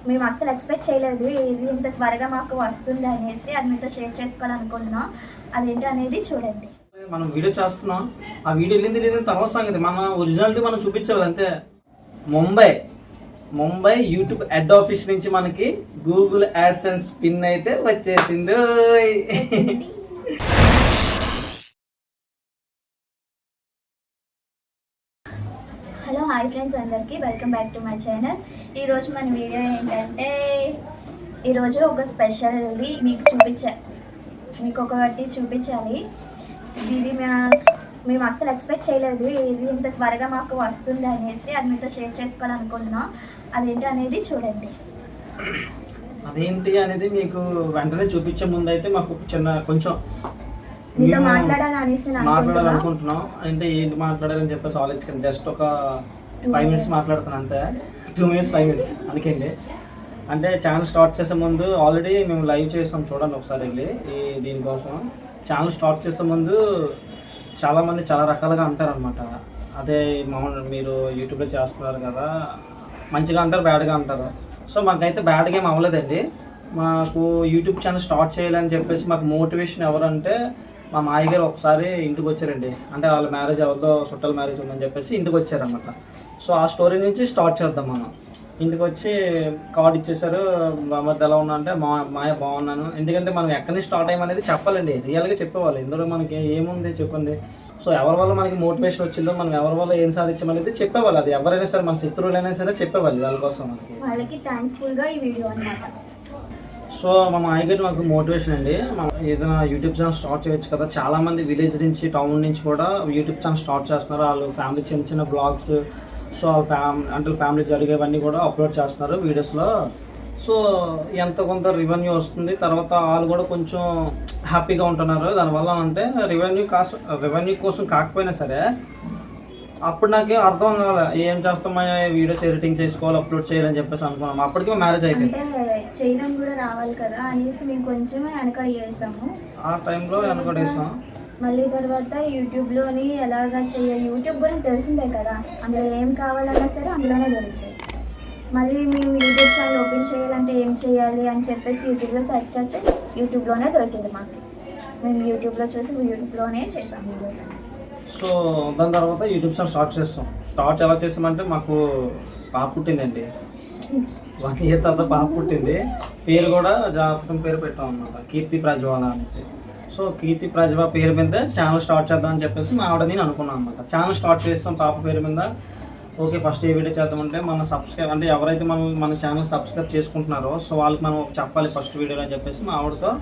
మేము అస్సలు ఎక్స్పెక్ట్ చేయలేదు ఇది ఇంత త్వరగా మాకు వస్తుంది అనేసి అది మీతో షేర్ చేసుకోవాలనుకుంటున్నాం. అదేంటి అనేది చూడండి. మనం వీడియో చేస్తున్నాం, ఆ వీడియో వెళ్ళింది లేదని తర్వాత సంగతి, మన ఒరిజినాలిటీ మనం చూపించాలి అంతే. ముంబై యూట్యూబ్ హెడ్ ఆఫీస్ నుంచి మనకి గూగుల్ యాడ్సెన్స్ పిన్ అయితే వచ్చేసింది. హలో హాయ్ ఫ్రెండ్స్, అందరికీ welcome back to my channel. ఈరోజు మన వీడియో ఏంటంటే ఈరోజు ఒక స్పెషల్ది మీకు ఒకటి చూపించాలి. ఇది మేము అస్సలు ఎక్స్పెక్ట్ చేయలేదు ఇది ఇంత త్వరగా మాకు వస్తుంది అనేసి అది మీతో షేర్ చేసుకోవాలనుకుంటున్నాం. అదేంటి అనేది చూడండి. అదేంటి అనేది మీకు వెంటనే చూపించే ముందు అయితే మాకు కొంచెం మీతో మాట్లాడాలనుకుంటున్నాం. అంటే ఏంటి మాట్లాడాలని చెప్పేసి ఆలోచించండి. జస్ట్ ఒక 5 minutes మాట్లాడుతున్నాను అంతే, 2 minutes 5 minutes అందుకేండి. అంటే ఛానల్ స్టార్ట్ చేసే ముందు ఆల్రెడీ మేము లైవ్ చేసాం, చూడండి ఒకసారి వెళ్ళి. దీనికోసం ఛానల్ స్టార్ట్ చేసే ముందు చాలామంది చాలా రకాలుగా అంటారనమాట. అదే మామూలు మీరు యూట్యూబ్లో చేస్తున్నారు కదా, మంచిగా అంటారు, బ్యాడ్గా అంటారు. సో మాకైతే బ్యాడ్గా ఏం అవ్వలేదండి. మాకు యూట్యూబ్ ఛానల్ స్టార్ట్ చేయాలని చెప్పేసి మాకు మోటివేషన్ ఎవరంటే మా మాయ గారు ఒకసారి ఇంటికి వచ్చారండి. అంటే వాళ్ళ మ్యారేజ్ ఎవరిదో చుట్టాల మ్యారేజ్ ఉందని చెప్పేసి ఇంటికి వచ్చారన్నమాట. సో ఆ స్టోరీ నుంచి స్టార్ట్ చేద్దాం మనం. ఇంటికి వచ్చి కార్డు ఇచ్చేసారు, మరి ఎలా ఉన్నా అంటే మాయ బాగున్నాను. ఎందుకంటే మనం ఎక్కడి నుంచి స్టార్ట్ అయ్యామనేది చెప్పాలండి, రియల్గా చెప్పేవాళ్ళు. ఇందులో మనకి ఏముంది చెప్పండి. సో ఎవరి వల్ల మనకి మోటివేషన్ వచ్చిందో, మనం ఎవరి వల్ల ఏం సాధించామనేది చెప్పేవాళ్ళు. అది ఎవరైనా సరే, మన శత్రువులైనా సరే చెప్పేవాళ్ళు వాళ్ళ కోసం వాళ్ళకి థ్యాంక్స్ఫుల్గా ఈ వీడియో అన్నమాట. సో మా మాయగారి మాకు మోటివేషన్ అండి. ఏదైనా యూట్యూబ్ ఛానల్ స్టార్ట్ చేయొచ్చు కదా. చాలామంది విలేజ్ నుంచి, టౌన్ నుంచి కూడా యూట్యూబ్ ఛానల్ స్టార్ట్ చేస్తున్నారు. వాళ్ళు ఫ్యామిలీ చిన్న చిన్న బ్లాగ్స్, సో ఫ్యామిలీ జరిగేవన్నీ కూడా అప్లోడ్ చేస్తున్నారు వీడియోస్లో. సో ఎంత కొంత రెవెన్యూ వస్తుంది, తర్వాత వాళ్ళు కూడా కొంచెం హ్యాపీగా ఉంటున్నారు. దానివల్ల అంటే రెవెన్యూ కోసం కాకపోయినా సరే అప్పుడు నాకు అర్థం కావాలి ఏం చేస్తామా, వీడియోస్ ఎడిటింగ్ చేసుకోవాలి, అప్లోడ్ చేయాలని చెప్పేసి అనుకున్నాం. అప్పటికి మ్యారేజ్ అయిపోయింది. చేయడం కూడా రావాలి కదా అనేసి మేము కొంచెం వెనకడ చేసాము. ఆ టైంలో వెనకడ వేసాం. మళ్ళీ తర్వాత యూట్యూబ్లోని ఎలాగా చేయాలి, యూట్యూబ్ గురించి తెలిసిందే కదా, అందులో ఏం కావాలన్నా సరే అందులోనే దొరుకుతాయి. మళ్ళీ మేము యూట్యూబ్ ఛానల్ ఓపెన్ చేయాలంటే ఏం చేయాలి అని చెప్పేసి యూట్యూబ్లో సెర్చ్ చేస్తే యూట్యూబ్లోనే దొరికింది మాకు. మేము యూట్యూబ్లో చూసి యూట్యూబ్లోనే చేసాం వీడియోస్. సో దాని తర్వాత యూట్యూబ్ ఛానల్ స్టార్ట్ ఎలా చేస్తామంటే మాకు పాప పుట్టిందండి. 1 year తర్వాత పాప పుట్టింది. పేరు కూడా జాతకం పేరు పెట్టాం అన్నమాట, కీర్తి ప్రజ్వాల అనేసి. సో కీర్తి ప్రజ్వ పేరు మీద ఛానల్ స్టార్ట్ చేద్దామని చెప్పేసి మా ఆవిడ నేను అనుకున్నాను అనమాట. ఛానల్ స్టార్ట్ చేస్తాం పాప పేరు మీద. ఓకే, ఫస్ట్ ఏ వీడియో చేద్దామంటే అంటే ఎవరైతే మన ఛానల్ సబ్స్క్రైబ్ చేసుకుంటున్నారో సో వాళ్ళకి మనం చెప్పాలి ఫస్ట్ వీడియో అని చెప్పేసి మా ఆవిడతో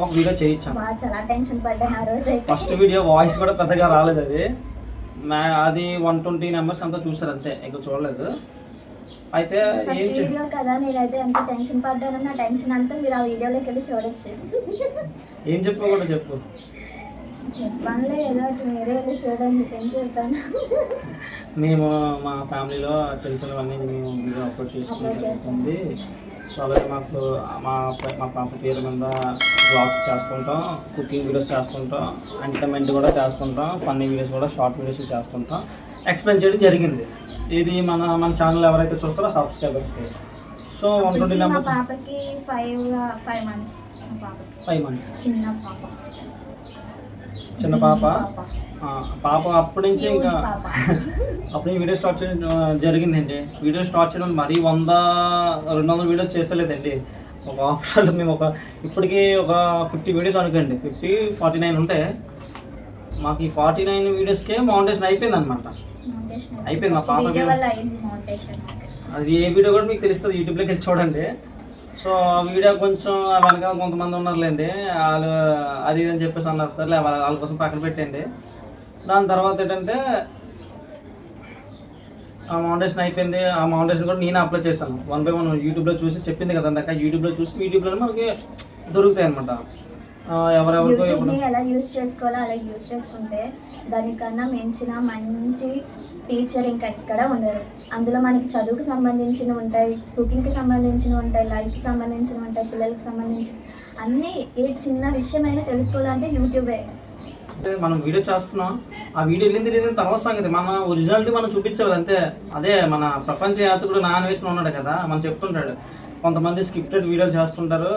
ఒక వీడియో చేయించాను. చాలా టెన్షన్ పడ్డాను ఆ రోజు. ఫస్ట్ వీడియో వాయిస్ కూడా పెద్దగా రాలేదు. అది 120 members అంతా చూసారు అంతే, ఇంకా చూడలేదు. అయితే వీడియో కదా, నేనైతే ఎంత టెన్షన్ పడ్డాను. నా టెన్షన్ అంతా మీరు ఆ వీడియోలోకి వెళ్ళి చూడొచ్చు. ఏం చెప్పు కూడా చెప్పు. చెప్పనులే, ఏదో మీరే వెళ్ళి చూడండి, ఏం చెప్పాను. మేము మా ఫ్యామిలీలో చిన్న చిన్నవన్నీ మేము వీడియో అప్లోడ్ చేసుకుంటుంది. సో అలాగే మాకు మా పాప పేరు మీద బ్లాగ్స్ చేస్తుంటాం, కుకింగ్ వీడియోస్ చేస్తుంటాం, ఎంటర్టైన్మెంట్ కూడా చేస్తుంటాం, ఫన్నీ వీడియోస్ కూడా, షార్ట్ వీడియోస్ చేస్తుంటాం. ఎక్స్ప్లెయిన్ చేయడం జరిగింది. ఇది మన ఛానల్ ఎవరైతే చూస్తారో సబ్స్క్రైబర్స్కి. So 120 members. పాపకి 5 months. 5 months చిన్న పాప అప్పటి నుంచి ఇంకా అప్పుడు వీడియో స్టార్ట్ చేయడం జరిగిందండి. వీడియో స్టార్ట్ చేయడం మరీ 100-200 వీడియోస్ చేసలేదండి. ఒక ఆఫ్టర్ మేము ఇప్పటికీ ఒక 50 వీడియోస్ అనుకోండి, 50-49 ఉంటాయి. మాకు ఈ 49 వీడియోస్కే మౌంటేషన్ అయిపోయింది అనమాట. అయిపోయింది మా పాప. అది ఏ వీడియో కూడా మీకు తెలుస్తుంది, యూట్యూబ్లోకి వెళ్ళి చూడండి. సో ఆ వీడియో కొంచెం వెనకాల కొంతమంది ఉన్నారులేండి, వాళ్ళు అది ఇది అని చెప్పేసి అన్నారు. సరే వాళ్ళ కోసం పక్కన పెట్టండి. దాని తర్వాత ఏంటంటే ఆ మౌంటేషన్ అయిపోయింది. ఆ మౌంటేషన్ కూడా నేను అప్లై చేశాను 1 by 1 యూట్యూబ్లో చూసి. చెప్పింది కదా అందాక, యూట్యూబ్లో మనకి దొరుకుతాయి అనమాట. ఎవరెవరికో ఎలా యూజ్ చేసుకోవాలో అలా యూజ్ చేసుకుంటే దానికన్నా మించిన మంచి టీచర్ ఇంకా ఎక్కడ ఉండరు. అందులో మనకి చదువుకు సంబంధించినవి ఉంటాయి, కుకింగ్కి సంబంధించినవి ఉంటాయి, లైఫ్కి సంబంధించినవి ఉంటాయి, పిల్లలకి సంబంధించిన అన్నీ. ఏ చిన్న విషయమైనా తెలుసుకోవాలంటే యూట్యూబే. మనం వీడియో చేస్తున్నాం, ఆ వీడియో వెళ్ళింది లేదని తర్వాత సంగతి, మన ఒరిజినాలిటీ మనం చూపించేవాళ్ళు అంతే. అదే మన ప్రపంచ యాత్రికుడు నాన్ వేసిన ఉన్నాడు కదా, మనం చెప్తుంటాడు. కొంతమంది స్క్రిప్టెడ్ వీడియోలు చేస్తుంటారు,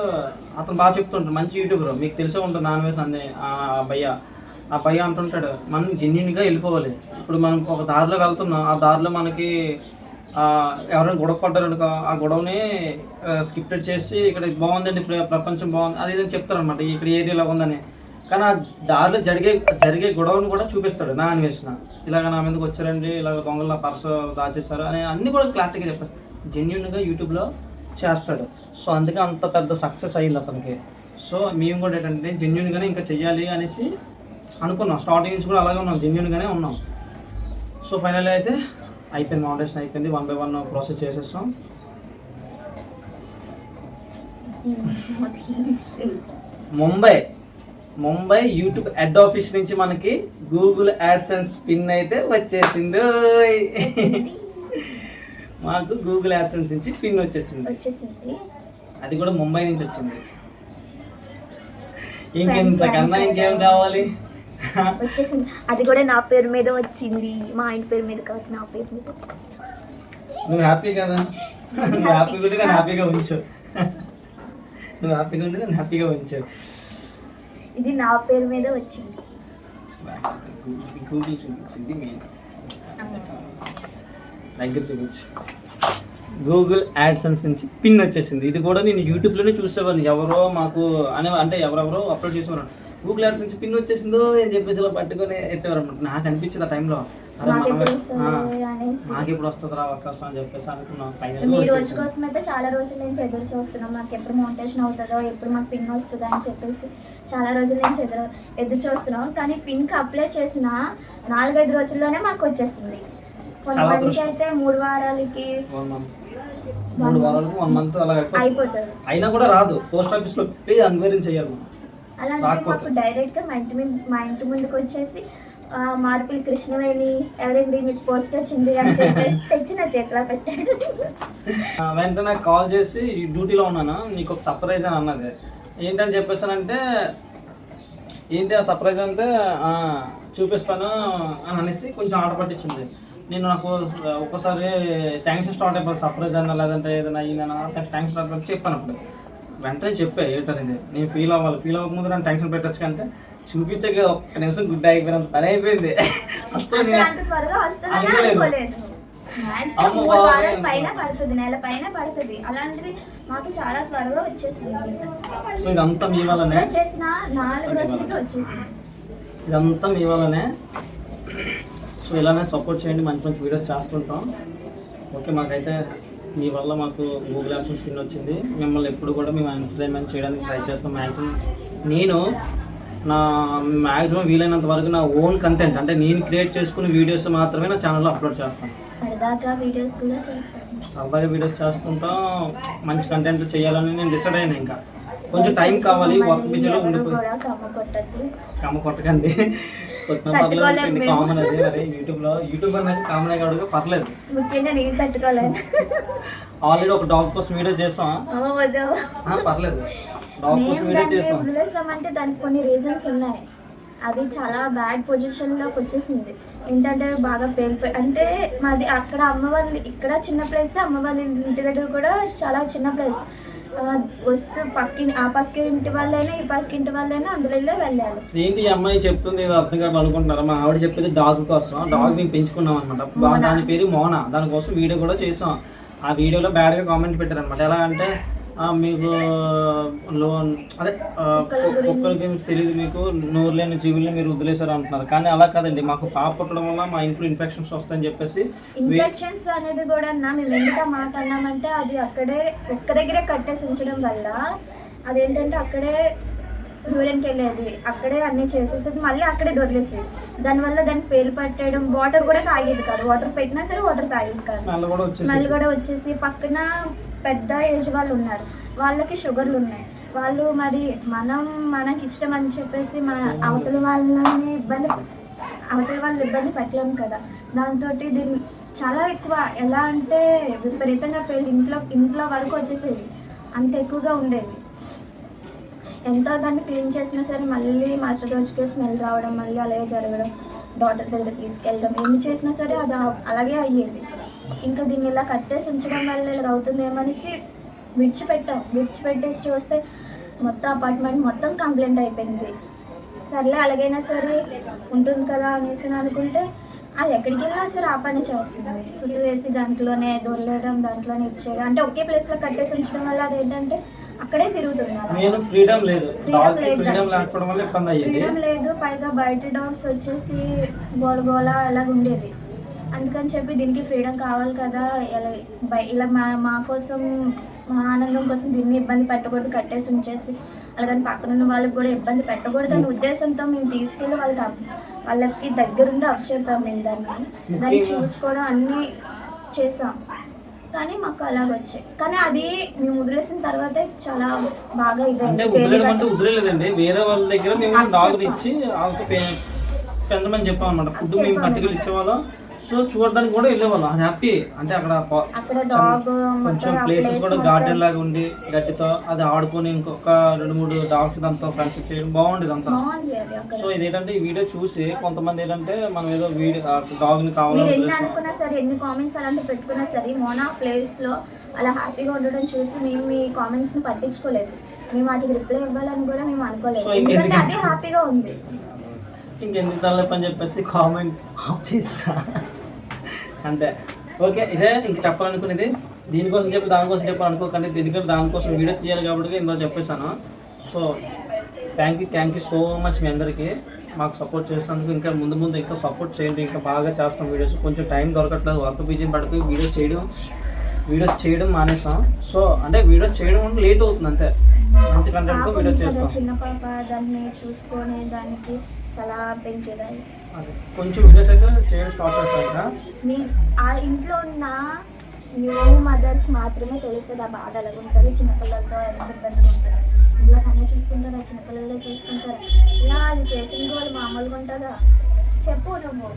అతను బాగా చెప్తుంటాడు, మంచి యూట్యూబర్, మీకు తెలిసే ఉంటుంది నాన్ వేసిన అన్ని. ఆ భయ్య అంటుంటాడు మనం జెన్యున్గా వెళ్ళిపోవాలి. ఇప్పుడు మనం ఒక దారిలో వెళ్తున్నాం, ఆ దారిలో మనకి ఎవరైనా గొడవ పడ్డారనుకో, ఆ గొడవని స్క్రిప్టెడ్ చేసి ఇక్కడ బాగుందండి ప్రపంచం బాగుంది అది ఇదని చెప్తారనమాట, ఇక్కడ ఏరియాలో ఉందని. కానీ ఆ దారిలో జరిగే గొడవను కూడా చూపిస్తాడు నా అన్వేషణ. ఇలాగ నా మీదకి వచ్చారండి, ఇలాగ దొంగల పర్సు దాచేస్తారు అని అన్నీ కూడా క్లారిటీగా చెప్పారు. జెన్యున్గా యూట్యూబ్లో చేస్తాడు. సో అందుకే అంత పెద్ద సక్సెస్ అయ్యింది అతనికి. సో మేము కూడా ఏంటంటే జెన్యున్గానే ఇంకా చెయ్యాలి అనేసి అనుకున్నాం. స్టార్టింగ్ నుంచి కూడా అలాగే ఉన్నాం, జెన్యున్గానే ఉన్నాం. సో ఫైనల్ అయితే అయిపోయింది, మౌంటేషన్ అయిపోయింది. 1 by 1 ప్రాసెస్ చేసేస్తాం. ముంబై యూట్యూబ్ హెడ్ ఆఫీస్ నుంచి మనకి గూగుల్ యాడ్సెన్స్ పిన్ అయితే వచ్చేసింది. మాకు గూగుల్ యాడ్సెన్స్ నుంచి పిన్ వచ్చేసింది. అది కూడా ముంబై నుంచి వచ్చింది. ఇంకెంతకన్నా ఇంకేం కావాలి? వచ్చేసింది. అది కూడా నా పేరు మీద వచ్చింది, మా ఆయన పేరు మీద కాదు, నా పేరు మీద వచ్చింది. నువ్వు హ్యాపీ కదా? నువ్వు హ్యాపీగా ఉంటే నేను హ్యాపీగా ఉంచు. నువ్వు హ్యాపీగా ఉంటే నేను హ్యాపీగా ఉంచు. ఇది నా పేరు మీద వచ్చింది. గూగుల్ చూపించింది మీ దగ్గర చూపించు. గూగుల్ యాడ్సెన్స్ నుంచి పిన్ వచ్చేసింది. ఇది కూడా నేను యూట్యూబ్లోనే చూసేవాడిని, ఎవరో మాకు అంటే ఎవరెవరో అప్లోడ్ చేసేవారు. గూగుల్ యాడ్స్ నుంచి పిన్ వచ్చేసిందో అని చెప్పేసి ఇలా పట్టుకొని ఎత్తేవారు అనమాట. నాకు అనిపించింది ఆ టైంలో, నాకు ఎప్పుడు వస్తుందిరా అవకాశం అని చెప్పేసి అనుకున్నాం. ఈ రోజు కోసం అయితే చాలా రోజుల నుంచి ఎదురు చూస్తున్నాం, మాకు ఎప్పుడు మౌంటేషన్ అవుతుందో, ఎప్పుడు మాకు పిన్ వస్తుందో అని చెప్పేసి చాలా రోజుల నుంచి ఎదురు చూస్తున్నాం. కానీ పిన్కి అప్లై చేసిన 4-5 రోజుల్లోనే మాకు వచ్చేసింది. కొంతమందికి అయితే 3 వారాలకి 3 వారాలకు 1 month అలా అయిపోతుంది. అయినా కూడా రాదు. పోస్ట్ ఆఫీస్లో ఎంక్వైరీ చేయాలి. అలాంటి మాకు డైరెక్ట్గా మా ఇంటి ముందుకు వచ్చేసి మార్పులు కృష్ణవేణి ఎవరండి మీకు పోస్ట్ వచ్చింది అని చెప్పేసి తెచ్చి నా చేతిలో పెట్టాడు. వెంటనే కాల్ చేసి డ్యూటీలో ఉన్నాను, నీకు ఒక సర్ప్రైజ్ అని అన్నది. ఏంటని చెప్పేసానంటే, ఏంటి ఆ సర్ప్రైజ్ అంటే చూపిస్తాను అని అనేసి కొంచెం ఆర్డర్ పట్టించింది. నేను నాకు ఒక్కసారి థ్యాంక్స్ స్టార్ట్ అయిపోయి సర్ప్రైజ్ అన్నా లేదంటే ఏదైనా అయ్యిందన్నా థ్యాంక్స్ స్టార్ట్ అయిపోయి చెప్పాను. అప్పుడు వెంటనే చెప్పా ఏంటది, నేను ఫీల్ అవ్వకముందు నన్ను టెన్షన్ పెట్టచ్చు కంటే చూపించక ఒక్క నిమిషం గుడ్ అయిపోయినంత పని అయిపోయింది. అసలు నెల పైన పడుతుంది, అలాంటిది మాకు చాలా త్వరగా వచ్చేసింది. సో ఇదంతా మీ వల్లనే చేసిన 4 రోజులకి వచ్చేసింది. ఇదంతా మీ వల్లనే. సో ఇలానే సపోర్ట్ చేయండి, మంచి మంచి వీడియోస్ చేస్తుంటాం. ఓకే, మాకైతే మీ వల్ల మాకు గూగుల్ యాడ్సెన్స్ పిన్ వచ్చింది. మిమ్మల్ని ఎప్పుడు కూడా మేము ఎంటర్టైన్మెంట్ చేయడానికి ట్రై చేస్తాం. నేను నా మ్యాక్సిమం వీలైనంత వరకు నా ఓన్ కంటెంట్ అంటే నేను క్రియేట్ చేసుకునే వీడియోస్ మాత్రమే నా ఛానల్లో అప్లోడ్ చేస్తాను. సరదాగా వీడియోస్ చేస్తుంటాం. మంచి కంటెంట్ చేయాలని నేను డిసైడ్ అయినా. ఇంకా కొంచెం టైం కావాలి, వర్క్ బిజీలో ఉండిపోయి కమ్మ కొట్టకండి. పర్లేదు, కామన్ అది. మరి యూట్యూబ్ అనేది కామన్ అయ్యాడు, పర్లేదు. ముఖ్యంగా నేను తట్టుకోలేదు. ఆల్రెడీ ఒక డాగ్ కోసం వీడియో చేస్తాం, పర్లేదు. డాగ్ కోసం వీడియో చేస్తాం. వదిలేసామంటే దానికి కొన్ని రీజన్స్ ఉన్నాయి. అది చాలా బ్యాడ్ పొజిషన్లోకి వచ్చేసింది. ఏంటంటే బాగా పేలిపోయి, అంటే మాది అక్కడ అమ్మ వాళ్ళు, ఇక్కడ చిన్న ప్లేస్, అమ్మ వాళ్ళ ఇంటి దగ్గర కూడా చాలా చిన్న ప్లేస్. వస్తూ ఆ పక్క ఇంటి వాళ్ళైనా ఈ పక్క ఇంటి వాళ్ళైనా అందులో వెళ్ళాలి. ఏంటి ఈ అమ్మాయి చెప్తుంది ఏదో అర్థం కాదు అనుకుంటున్నారా? మా ఆవిడ చెప్పేది డాగ్ కోసం. డాగ్ మేము పెంచుకున్నాం అనమాట. దాని పేరు మోనా. దానికోసం వీడియో కూడా చేసాం. ఆ వీడియోలో బ్యాడ్గా కామెంట్ పెట్టారు అనమాట. ఎలా అంటే మీకు లోన్ అదే ఒక్కరికి తెలియదు, మీకు నోరు లేని జీవుల్ని మీరు వదిలేశారు అంటున్నారు. కానీ అలా కాదండి, మాకు పాప పుట్టడం వల్ల మా ఇంట్లో ఇన్ఫెక్షన్స్ వస్తాయని చెప్పేసి. ఇన్ఫెక్షన్స్ అనేది కూడా మేము ఎందుకు మాట అన్నామంటే, అది అక్కడే ఒక్క దగ్గరే కట్టేసి ఉంచడం వల్ల అదేంటంటే అక్కడే యూరిన్కి వెళ్ళేది, అక్కడే అన్నీ చేసేసేది, మళ్ళీ అక్కడే వదిలేసేది. దానివల్ల దానికి పేలు పట్టేయడం, వాటర్ కూడా తాగేది కాదు. వాటర్ పెట్టినా సరే వాటర్ తాగేది కాదు. స్మెల్ కూడా వచ్చేసి పక్కన పెద్ద ఏజ్ వాళ్ళు ఉన్నారు, వాళ్ళకి షుగర్లు ఉన్నాయి. వాళ్ళు మరి మనకి ఇష్టం అని చెప్పేసి అవతల వాళ్ళని ఇబ్బంది పెట్టలేము కదా. దాంతో దీన్ని చాలా ఎక్కువ, ఎలా అంటే విపరీతంగా పేరు ఇంట్లో వరకు వచ్చేసేది, అంత ఎక్కువగా ఉండేది. ఎంత దాన్ని క్లీన్ చేసినా సరే మళ్ళీ మాస్టర్ రోజుకే స్మెల్ రావడం, మళ్ళీ అలాగే జరగడం. డాక్టర్ దగ్గర తీసుకెళ్ళడం ఎన్ని చేసినా సరే అది అలాగే అయ్యేది. ఇంకా దీన్ని ఇలా కట్టేసి ఉంచడం వల్ల ఇలా అవుతుందేమనేసి విడిచిపెట్టేసి చూస్తే మొత్తం అపార్ట్మెంట్ మొత్తం కంప్లైంట్ అయిపోయింది. సర్లే అలాగైనా సరే ఉంటుంది కదా అనేసి అనుకుంటే అది ఎక్కడికి వెళ్ళినా సరే ఆ పని చేస్తుంది. సుసు వేసి దాంట్లోనే దొరలేయడం, దాంట్లోనే ఇచ్చేయడం. అంటే ఒకే ప్లేస్లో కట్టేసి ఉంచడం వల్ల అది ఏంటంటే అక్కడే తిరుగుతున్నారు. ఫ్రీడమ్ లేదు, ఫ్రీడమ్ లేదు. పైగా బయట డాగ్స్ వచ్చేసి గోల అలాగ ఉండేది. అందుకని చెప్పి దీనికి ఫ్రీడమ్ కావాలి కదా, ఇలా మా కోసం, మా ఆనందం కోసం దీన్ని ఇబ్బంది పెట్టకూడదు, కట్టేసి ఉంచేసి అలాగని పక్కన ఉన్న వాళ్ళకి కూడా ఇబ్బంది పెట్టకూడదు అనే ఉద్దేశంతో మేము తీసుకెళ్ళి వాళ్ళకి దగ్గరుండి అప్పచెప్పాము. మేము దాన్ని చూసుకోవడం అన్నీ చేసాం. కానీ మాకు అలాగ వచ్చాయి. కానీ అది మేము వదిలేసిన తర్వాతే చాలా బాగా వదిలేదండి. వేరే వాళ్ళ దగ్గర మేము డాగ్ ఇచ్చి పెంచమని చెప్పాం అన్నమాట. ఫుడ్ మేము పట్టుకెళ్ళి ఇచ్చేవాళ్ళం. సో చూడడానికి కూడా వెళ్ళేవాళ్ళం. అది హ్యాపీ. అంటే అక్కడ కొంచెం ప్లేసెస్ కూడా గార్డెన్ లాగా ఉండి గడ్డితో అది ఆడుకొని ఇంకొక 2-3 డాగ్స్ దాంతో ఫ్రెండ్షిప్ చేయడం బాగుండేది అంతా. సో ఇదేంటంటే ఈ వీడియో చూసి కొంతమంది ఏంటంటే మనం ఏదో డాగ్ ని కావాలనుకున్నా సరే, ఎన్ని కామెంట్స్ అలాంటివి పెట్టుకున్నా సరే, మోనా ప్లేస్ లో అలా హ్యాపీగా ఉండడం చూసి మేము మీ కామెంట్స్ ని పట్టించుకోలేదు. మేము వాటికి రిప్లై ఇవ్వాలని కూడా మేము అనుకోలేదు. ఎందుకంటే అదే హ్యాపీగా ఉంది. ఇంకెందుకు తల్లపని చెప్పేసి కామెంట్ ఆఫ్ చేస్తా అంతే. ఓకే, ఇదే ఇంక చెప్పాలనుకునేది. దీనికోసం దానికోసం అనుకోకండి. ఎందుకంటే దానికోసం వీడియో చేయాలి కాబట్టి ఇందులో చెప్పేశాను. So thank you so much మీ అందరికీ మాకు సపోర్ట్ చేసినందుకు. ఇంకా ముందు ఇంకా సపోర్ట్ చేయండి. ఇంకా బాగా చేస్తాం వీడియోస్. కొంచెం టైం దొరకట్లేదు, వర్క్ బిజీ పడిపోయి వీడియోస్ చేయడం మానేస్తాం. సో అంటే వీడియోస్ చేయడం లేట్ అవుతుంది అంతే. మంచి కంటెంట్తో వీడియో చేస్తాం. చిన్న పాప దాన్ని చూసుకొని దానికి చాలా పెంచేదాన్ని. కొంచెం వీడియోస్ అయితే చేయడం స్టార్ట్ చేస్తాను. ఆ ఇంట్లో ఉన్న న్యూ మదర్స్ మాత్రమే తెలుస్తుంది ఆ బాధ ఎలా ఉంటుంది. చిన్నపిల్లలతో ఎంత ఇబ్బందిగా ఉంటుంది. ఇంట్లో పని చూసుకుంటారా, చిన్నపిల్లలే చూసుకుంటారా? ఇలా అది చేసిన వాళ్ళు మామూలుగా ఉంటుందా చెప్పు. నువ్వు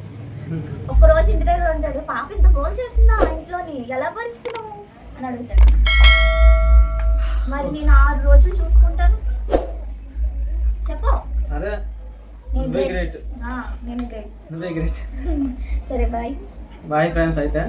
ఒక్కరోజు ఇంటి దగ్గర ఉంటాడు, పాప ఇంత గోల్ చేస్తుందా ఇంట్లోని, ఎలా భరిస్తున్నావు అని అడుగుతాడు. మరి నేను 6 రోజులు చూసుకుంటాను చెప్పు. సరే, నేను గ్రేట్. సరే బాయ్ ఫ్రెండ్స్ అయితే.